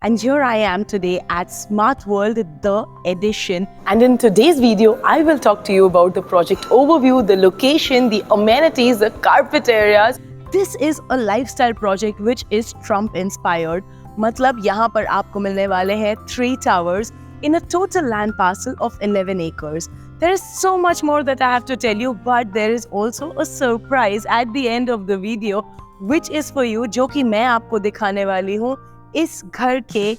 And here I am today at Smart World, the edition. And in today's video, I will talk to you about the project overview, the location, the amenities, the carpet areas. This is a lifestyle project which is Trump inspired. मतलब यहाँ पर आपको मिलने वाले हैं 3 towers in a total land parcel of 11 acres. There is so much more that I have to tell you, but there is also a surprise at the end of the video, which is for you, जो कि मैं आपको दिखाने वाली हूँ इस घर के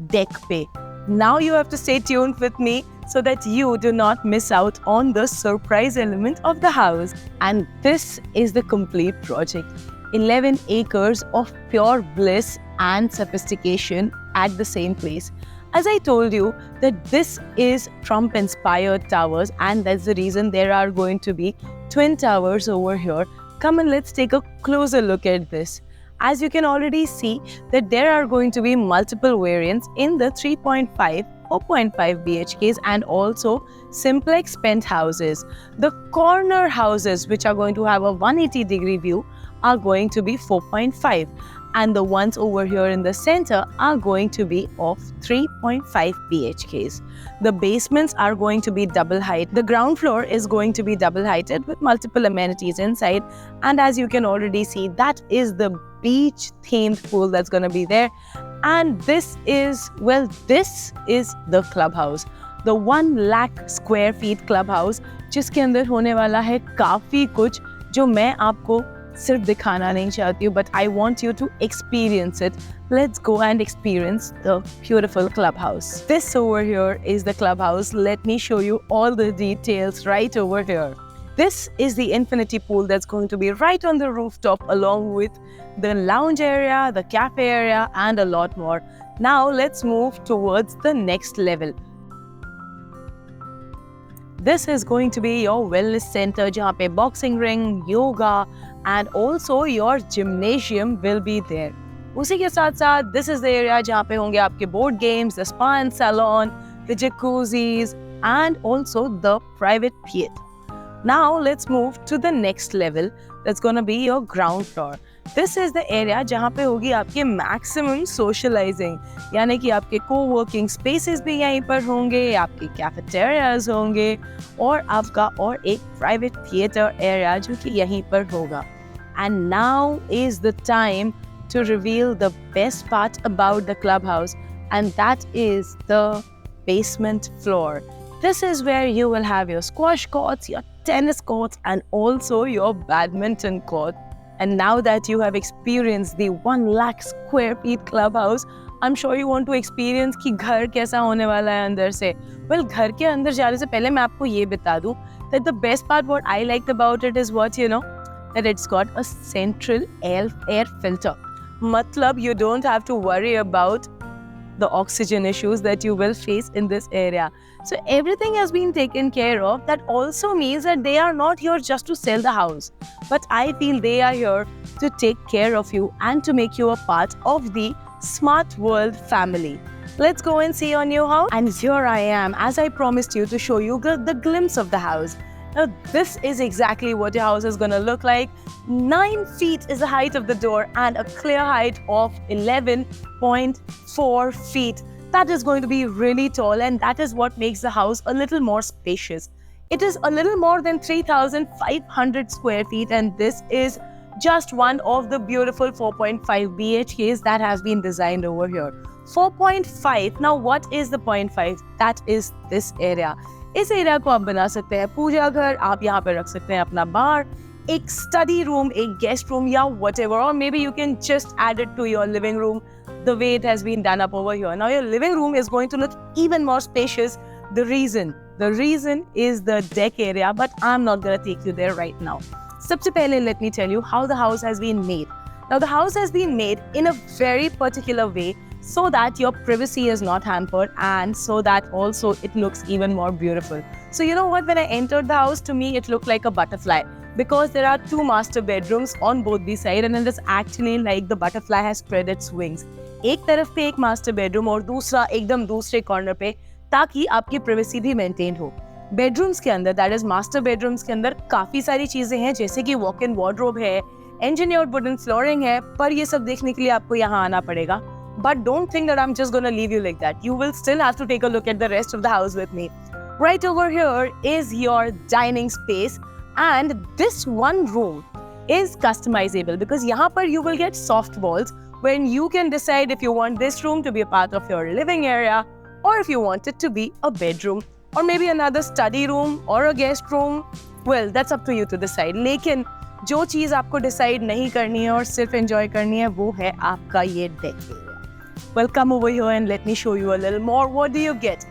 deck पे. Now you have to stay tuned with me so that you do not miss out on the surprise element of the house. And this is the complete project. 11 acres of pure bliss and sophistication at the same place. As I told you that this is Trump-inspired towers, and that's the reason there are going to be twin towers over here. Come and let's take a closer look at this. As you can already see that there are going to be multiple variants in the 3.5, 4.5 BHKs and also simplex penthouses. The corner houses, which are going to have a 180-degree view, are going to be 4.5, and the ones over here in the center are going to be of 3.5 BHKs. The basements are going to be double height. The ground floor is going to be double heighted with multiple amenities inside, and as you can already see, that is the beach themed pool that's going to be there. And this is the clubhouse, the 1 lakh square feet clubhouse, जिसके अंदर होने वाला है काफी कुछ जो मैं आपको सिर्फ दिखाना नहीं चाहती हूँ, but I want you to experience it. Let's go and experience the beautiful clubhouse. This over here is the clubhouse. Let me show you all the details right over here. This is the infinity pool that's going to be right on the rooftop, along with the lounge area, the cafe area, and a lot more. Now let's move towards the next level. This is going to be your wellness center, जहाँ पे boxing ring, yoga, and also your gymnasium will be there. उसी के साथ साथ this is the area जहाँ पे होंगे आपके board games, the spa and salon, the jacuzzis, and also the private theater. Now let's move to the next level. That's gonna be your ground floor. This is the area जहाँ पे होगी आपके maximum socializing, यानी कि आपके co-working spaces भी यहीं पर होंगे, आपके cafeterias होंगे और आपका और एक private theater area जो कि यहीं पर होगा. And now is the time to reveal the best part about the clubhouse, and that is the basement floor. This is where you will have your squash courts, your tennis courts, and also your badminton court. And now that you have experienced the 1 lakh square feet clubhouse, I'm sure you want to experience कि घर कैसा होने वाला है अंदर से. Well, घर के अंदर जाने से पहले मैं आपको ये बता दूँ that the best part what I liked about it is what, you know, that it's got a central air filter. मतलब you don't have to worry about the oxygen issues that you will face in this area. So everything has been taken care of. That also means that they are not here just to sell the house, but I feel they are here to take care of you and to make you a part of the Smart World family. Let's go and see your new house. And here I am, as I promised you, to show you the glimpse of the house. Now this is exactly what your house is going to look like. 9 feet is the height of the door and a clear height of 11.4 feet. That is going to be really tall, and that is what makes the house a little more spacious. It is a little more than 3,500 square feet, and this is just one of the beautiful 4.5 BHKs that has been designed over here. 4.5. Now what is the 0.5? That is this area. इस area को आप बना सकते हैं पूजा घर, आप यहाँ पे रख सकते हैं अपना बार, एक स्टडी रूम, एक गेस्ट रूम या whatever, or maybe you can just add it to your living room the way it has been done up over here. Now your living room is going to look even more spacious. The reason is the deck area, but I'm not going to take you there right now. सबसे पहले let me tell you how the house has been made. Now the house has been made in a very particular way so that your privacy is not hampered and so that also it looks even more beautiful. So you know what, when I entered the house, to me it looked like a butterfly because there are 2 master bedrooms on both the side, and it is actually like the butterfly has spread its wings. एक तरफ पे एक master bedroom और दूसरा एकदम दूसरे corner पे, ताकि आपकी प्राइवेसी भी मेंटेन हो. बेडरूम्स के अंदर, दैट इज मास्टर बेडरूम्स के अंदर काफी सारी चीजें हैं, जैसे कि वॉक इन वार्डरोब है, इंजीनियर्ड वुडन फ्लोरिंग है, पर ये सब देखने के लिए आपको यहाँ आना पड़ेगा. But don't think that I'm just gonna leave you like that. You will still have to take a look at the rest of the house with me. Right over here is your dining space, and this one room is customizable because यहाँ पर you will get soft walls when you can decide if you want this room to be a part of your living area or if you want it to be a bedroom or maybe another study room or a guest room. Well, that's up to you to decide. लेकिन जो चीज़ आपको decide नहीं करनी है और सिर्फ enjoy करनी है वो है आपका ये deck area. Well, come over here and let me show you a little more. What do you get?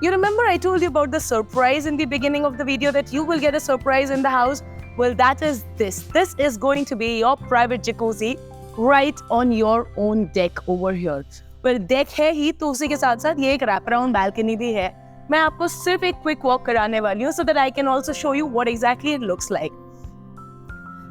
You remember I told you about the surprise in the beginning of the video that you will get a surprise in the house? Well, that is this. This is going to be your private jacuzzi right on your own deck over here. Well, deck है ही तो उसी के साथ साथ ये एक wrap around balcony भी है. मैं आपको सिर्फ एक quick walk कराने वाली हूँ so that I can also show you what exactly it looks like.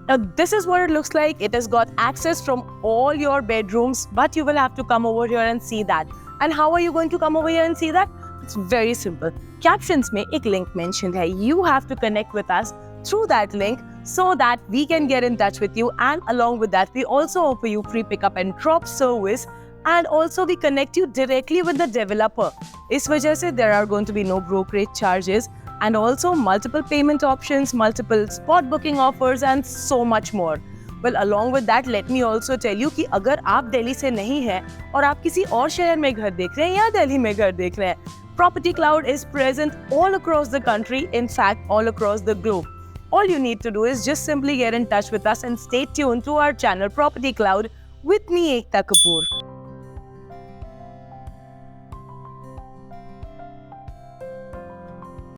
Now, this is what it looks like. It has got access from all your bedrooms, but you will have to come over here and see that. And how are you going to come over here and see that? It's very simple. Captions में एक link mentioned है. You have to connect with us through that link so that we can get in touch with you, and along with that we also offer you free pickup and drop service, and also we connect you directly with the developer. इस वजह से there are going to be no brokerage charges and also multiple payment options, multiple spot booking offers and so much more. Well, along with that, let me also tell you कि अगर आप दिल्ली से नहीं हैं और आप किसी और शहर में घर देख रहे हैं या दिल्ली में घर देख रहे हैं, Property Cloud is present all across the country, in fact all across the globe. All you need to do is just simply get in touch with us and stay tuned to our channel Property Cloud with me, Ekta Kapoor.